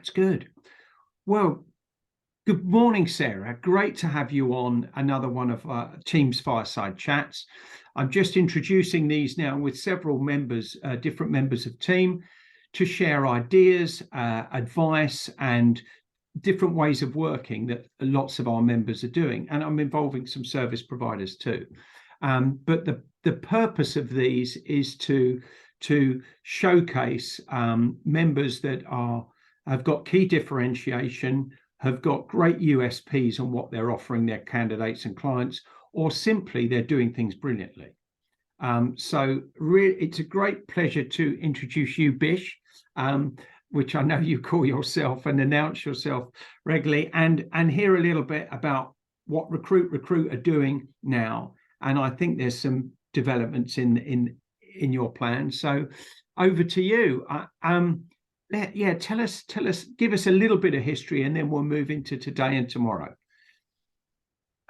That's good. Well, good morning, Sarah. Great to have you on another one of Team's Fireside Chats. I'm just introducing these now with several members, different members of team, to share ideas, advice, and different ways of working that lots of our members are doing. And I'm involving some service providers too. But the purpose of these is to showcase members that have got key differentiation, have got great USPs on what they're offering their candidates and clients, or simply they're doing things brilliantly. So really, it's a great pleasure to introduce you, Bish, which I know you call yourself and announce yourself regularly, and hear a little bit about what RecruitRecruit are doing now. And I think there's some developments in your plan. So over to you. Yeah, tell us, give us a little bit of history, and then we'll move into today and tomorrow.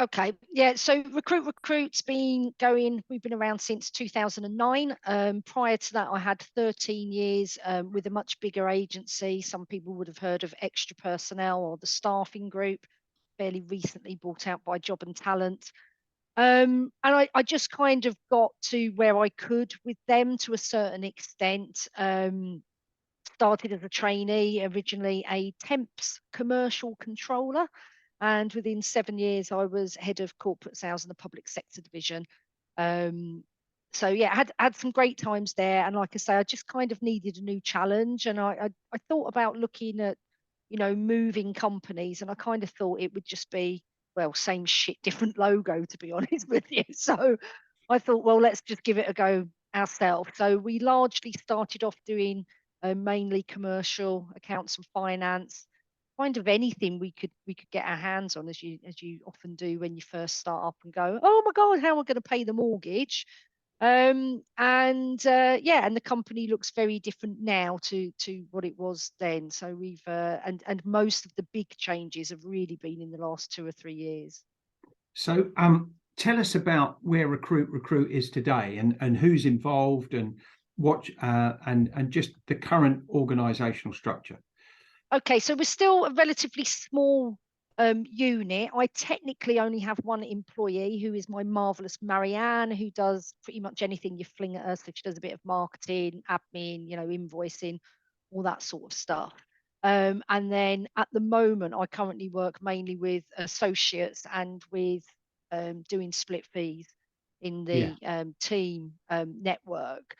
Okay, yeah, so RecruitRecruit's been going, we've been around since 2009. Prior to that, I had 13 years with a much bigger agency. Some people would have heard of Extra Personnel or the Staffing Group, fairly recently bought out by Job and Talent. And I just kind of got to where I could with them to a certain extent. Started as a trainee, originally a temps commercial controller. And within 7 years, I was head of corporate sales in the public sector division. So yeah, had some great times there. And like I say, I just kind of needed a new challenge. And I thought about looking at, moving companies. And I kind of thought it would just be, well, same shit, different logo, to be honest with you. So I thought, well, let's just give it a go ourselves. So we largely started off doing mainly commercial accounts and finance, kind of anything we could get our hands on, as you often do when you first start up and go, oh my God, how am I going to pay the mortgage? And the company looks very different now to what it was then. So we've and most of the big changes have really been in the last 2 or 3 years. So tell us about where RecruitRecruit is today, and who's involved, and what and just the current organizational structure. Okay, so we're still a relatively small unit. I technically only have one employee, who is my marvelous Marianne, who does pretty much anything you fling at her. So she does a bit of marketing, admin, invoicing, all that sort of stuff. And then at the moment, I currently work mainly with associates and with doing split fees in the team network.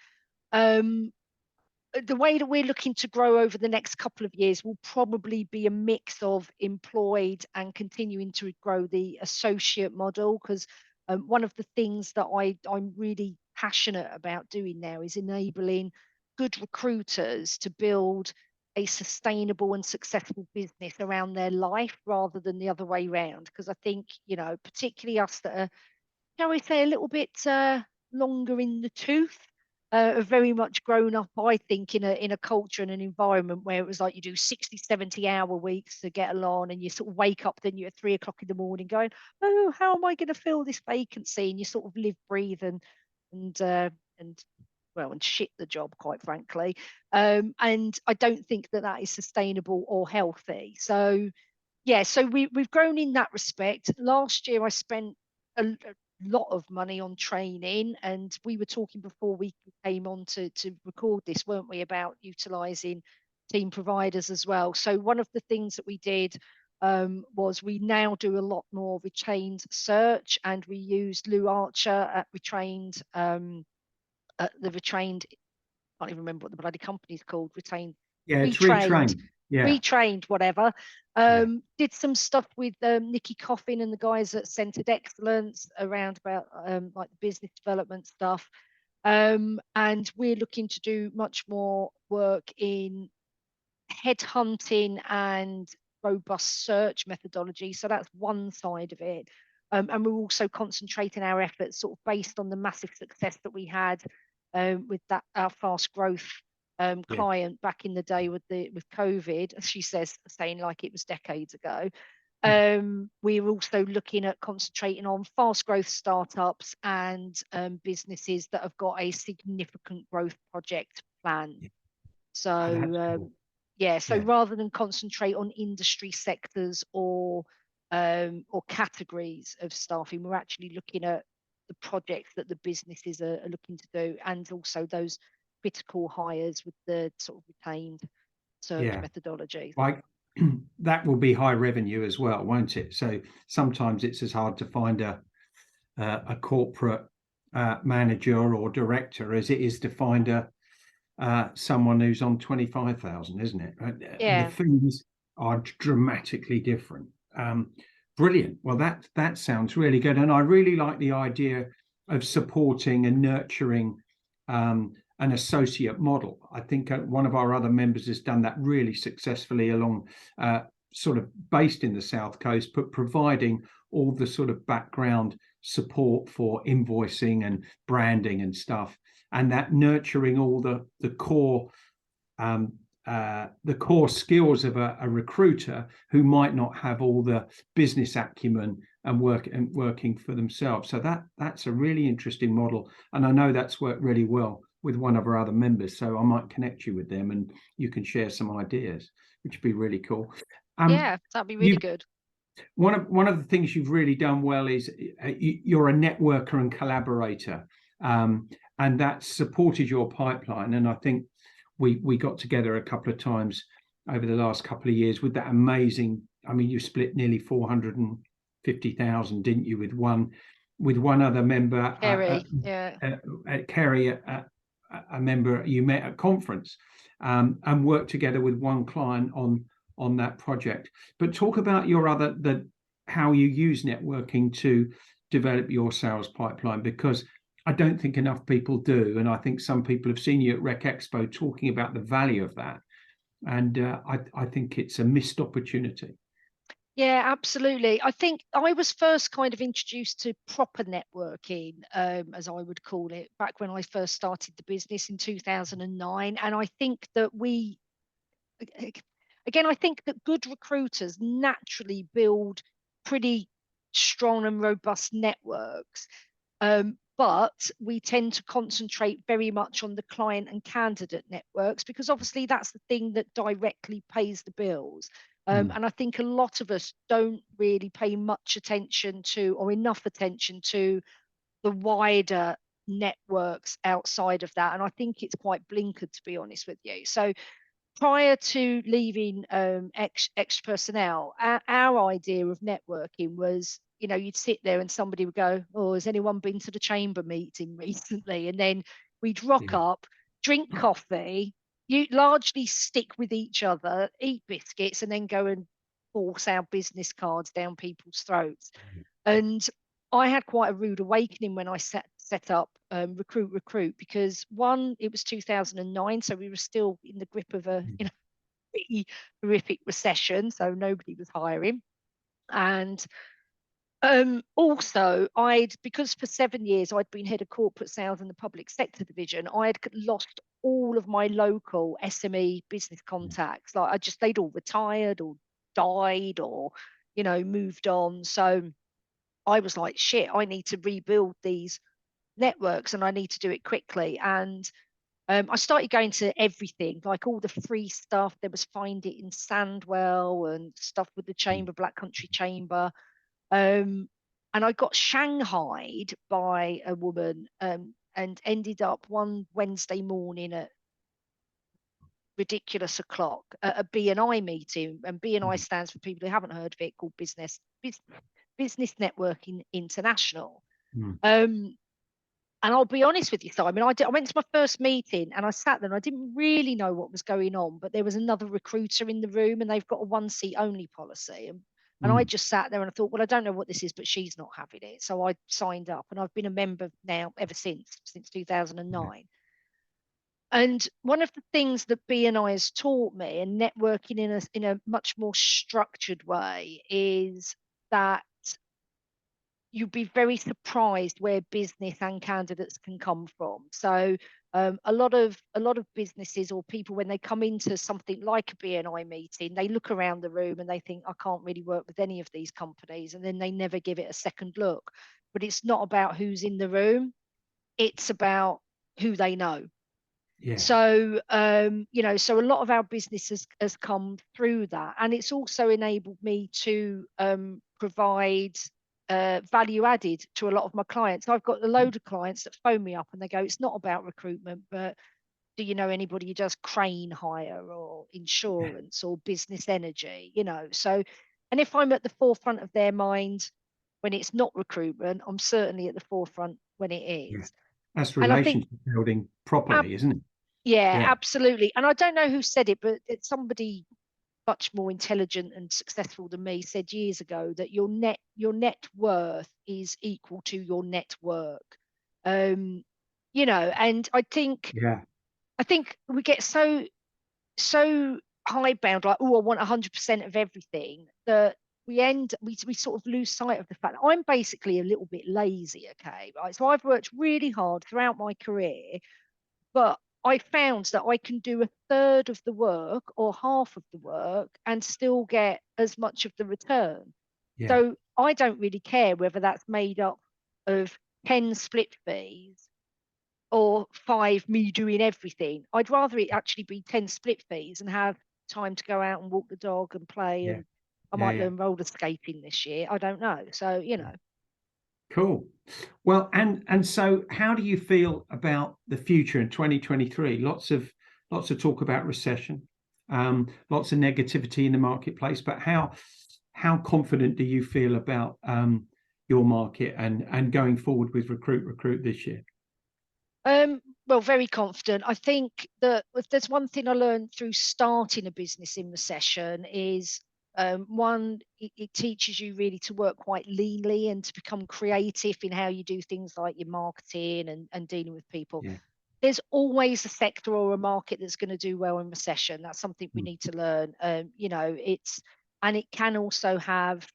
The way that we're looking to grow over the next couple of years will probably be a mix of employed and continuing to grow the associate model, because one of the things that I'm really passionate about doing now is enabling good recruiters to build a sustainable and successful business around their life rather than the other way around. Because I think, particularly us that are, shall we say, a little bit longer in the tooth, have very much grown up, I think, in a culture and an environment where it was like you do 60, 70-hour weeks to get along, and you sort of wake up, then you're at 3 o'clock in the morning going, oh, how am I going to fill this vacancy? And you sort of live, breathe, and shit the job, quite frankly. And I don't think that is sustainable or healthy. So yeah, so we've grown in that respect. Last year I spent a lot of money on training, and we were talking before we came on to record this, weren't we, about utilizing team providers as well. So one of the things that we did was we now do a lot more retained search, and we used Lou Archer at Retrained, I can't even remember what the bloody company's called. It's Retrained. Retrained, whatever. Did some stuff with Nikki Coffin and the guys at Centered Excellence around about like the business development stuff. And we're looking to do much more work in headhunting and robust search methodology. So that's one side of it. And we're also concentrating our efforts sort of based on the massive success that we had with our fast growth client back in the day with COVID, as she says, saying like it was decades ago. We're also looking at concentrating on fast growth startups and businesses that have got a significant growth project plan. So Yeah, so Yeah, rather than concentrate on industry sectors or categories of staffing, we're actually looking at the projects that the businesses are looking to do, and also those critical hires with the sort of retained search yeah. methodologies. Like that will be high revenue as well, won't it? So sometimes it's as hard to find a corporate manager or director as it is to find someone who's on 25,000, isn't it? And the Yeah, fees are dramatically different. Um, Brilliant. Well, that sounds really good, and I really like the idea of supporting and nurturing an associate model. I think one of our other members has done that really successfully along, sort of based in the South Coast, but providing all the sort of background support for invoicing and branding and stuff, and that nurturing all um, the core skills of a recruiter who might not have all the business acumen and working for themselves. So that's a really interesting model, and I know that's worked really well with one of our other members. So I might connect you with them, and you can share some ideas, which would be really cool. yeah, that'd be really You good. one of the things you've really done well is you're a networker and collaborator, um, and that supported your pipeline. And I think we got together a couple of times over the last couple of years with that amazing. I mean, you split nearly 450,000, didn't you, with one other member, Kerry, yeah. Kerry, a member you met at conference, and worked together with one client on that project. But talk about your other how you use networking to develop your sales pipeline, because I don't think enough people do, and I think some people have seen you at Rec Expo talking about the value of that, and I think it's a missed opportunity. Yeah, absolutely. I think I was first kind of introduced to proper networking, as I would call it, back when I first started the business in 2009. And I think that again, I think that good recruiters naturally build pretty strong and robust networks. But we tend to concentrate very much on the client and candidate networks because obviously that's the thing that directly pays the bills. Mm. And I think a lot of us don't really pay much attention to or enough attention to the wider networks outside of that. And I think it's quite blinkered, to be honest with you. So prior to leaving X personnel, our idea of networking was, you'd sit there and somebody would go, "Oh, has anyone been to the chamber meeting recently?" And then we'd rock Yeah. up, drink coffee, you largely stick with each other, eat biscuits, and then go and force our business cards down people's throats. And I had quite a rude awakening when I set up RecruitRecruit because one, it was 2009, so we were still in the grip of a pretty horrific recession, so nobody was hiring. And also, because for 7 years I'd been head of corporate sales in the public sector division, I'd lost all of my local SME business contacts. Like they'd all retired or died or, moved on. So I was like, shit, I need to rebuild these networks and I need to do it quickly. And I started going to everything, like all the free stuff. There was Find It in Sandwell and stuff with the Chamber, Black Country Chamber. Um, and I got shanghaied by a woman and ended up one Wednesday morning at ridiculous o'clock at a BNI meeting. And BNI stands for people who haven't heard of it, called Business Networking International. Mm. Um, And I'll be honest with you, Simon, I went to my first meeting and I sat there and I didn't really know what was going on, but there was another recruiter in the room and they've got a one seat only policy. And I Mm. just sat there and I thought, well, I don't know what this is, but she's not having it. So I signed up and I've been a member now ever since 2009. And one of the things that BNI has taught me, and networking in a much more structured way, is that you'd be very surprised where business and candidates can come from. So a lot of businesses or people, when they come into something like a BNI meeting, they look around the room and they think, I can't really work with any of these companies, and then they never give it a second look. But it's not about who's in the room, it's about who they know. Yeah. So, so a lot of our business has come through that. And it's also enabled me to provide value added to a lot of my clients. I've got a load of clients that phone me up and they go, it's not about recruitment, but do you know anybody who does crane hire or Yeah. insurance or business energy? So, and if I'm at the forefront of their mind when it's not recruitment, I'm certainly at the forefront when it Yeah. is. That's And I think, relationship building properly, isn't it? yeah, Yeah. absolutely. And I don't know who said it, but it's somebody much more intelligent and successful than me said years ago that your net worth is equal to your network. Um, and Yeah. I think we get so high-bound, like, oh, I want 100% of everything, that we sort of lose sight of the fact that I'm basically a little bit lazy, okay, right? So I've worked really hard throughout my career, but I found that I can do a third of the work or half of the work and still get as much of the return. Yeah. So I don't really care whether that's made up of 10 split fees or 5 me doing everything. I'd rather it actually be 10 split fees and have time to go out and walk the dog and play. Yeah. And I Yeah. might Yeah. learn roller skating this year. I don't know. So, Cool. Well, and so how do you feel about the future in 2023? Lots of talk about recession, lots of negativity in the marketplace, but how confident do you feel about your market and going forward with Recruit this year? well, very confident. I think that if there's one thing I learned through starting a business in recession is one, it teaches you really to work quite leanly and to become creative in how you do things like your marketing and dealing with people. Yeah. There's always a sector or a market that's going to do well in recession. That's something we Mm. need to learn. And it can also have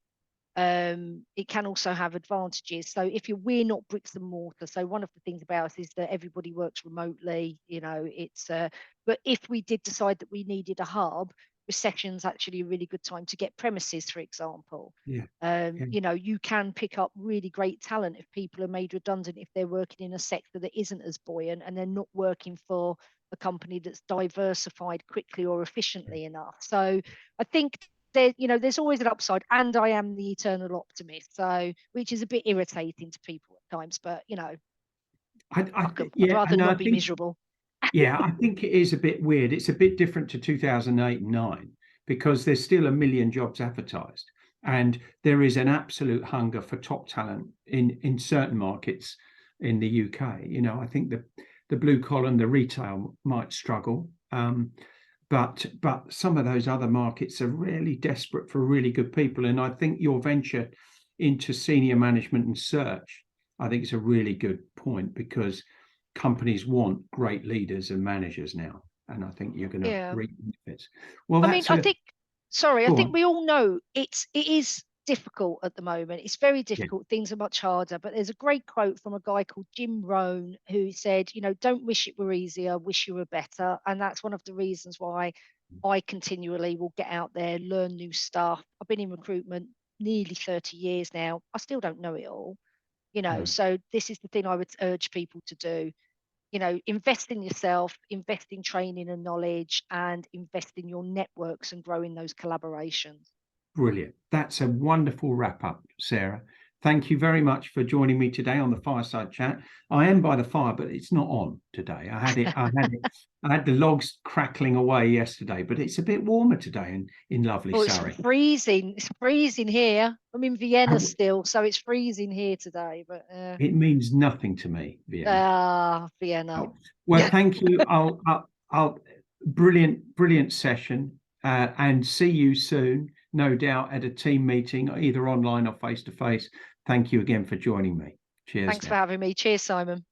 advantages. So if we're not bricks and mortar, so one of the things about us is that everybody works remotely. But if we did decide that we needed a hub, recession's actually a really good time to get premises, for example. Yeah. Yeah. You can pick up really great talent if people are made redundant, if they're working in a sector that isn't as buoyant and they're not working for a company that's diversified quickly or efficiently enough. So I think there's always an upside, and I am the eternal optimist, so which is a bit irritating to people at times, but I'd Yeah, rather and I not be think miserable. yeah, I think it is a bit weird. It's a bit different to 2008 and 9 because there's still a million jobs advertised, and there is an absolute hunger for top talent in certain markets in the UK. I think the blue collar and the retail might struggle, but some of those other markets are really desperate for really good people. And I think your venture into senior management and search, I think it's a really good point because companies want great leaders and managers now, and I think you're going to Yeah. reap benefits. Well, I mean, that's a I go think on. we all know it is difficult at the moment. It's very Yeah, difficult. Things are much harder. But there's a great quote from a guy called Jim Rohn who said, don't wish it were easier, wish you were better. And that's one of the reasons why I continually will get out there, learn new stuff. I've been in recruitment nearly 30 years now. I still don't know it all, no, so this is the thing I would urge people to do. Invest in yourself, invest in training and knowledge, and invest in your networks and growing those collaborations. brilliant. That's a wonderful wrap up, Sarah. Thank you very much for joining me today on the Fireside Chat. I am by the fire, but it's not on today. I had the logs crackling away yesterday, but it's a bit warmer today in lovely Oh, it's Surrey. freezing. It's freezing here. I'm in Vienna And still, so it's freezing here today. But it means nothing to me, Vienna. Vienna. Oh, well, thank you. I'll brilliant session, and see you soon, no doubt, at a team meeting, either online or face to face. Thank you again for joining me. Cheers Thanks for now. having me. Cheers, Simon.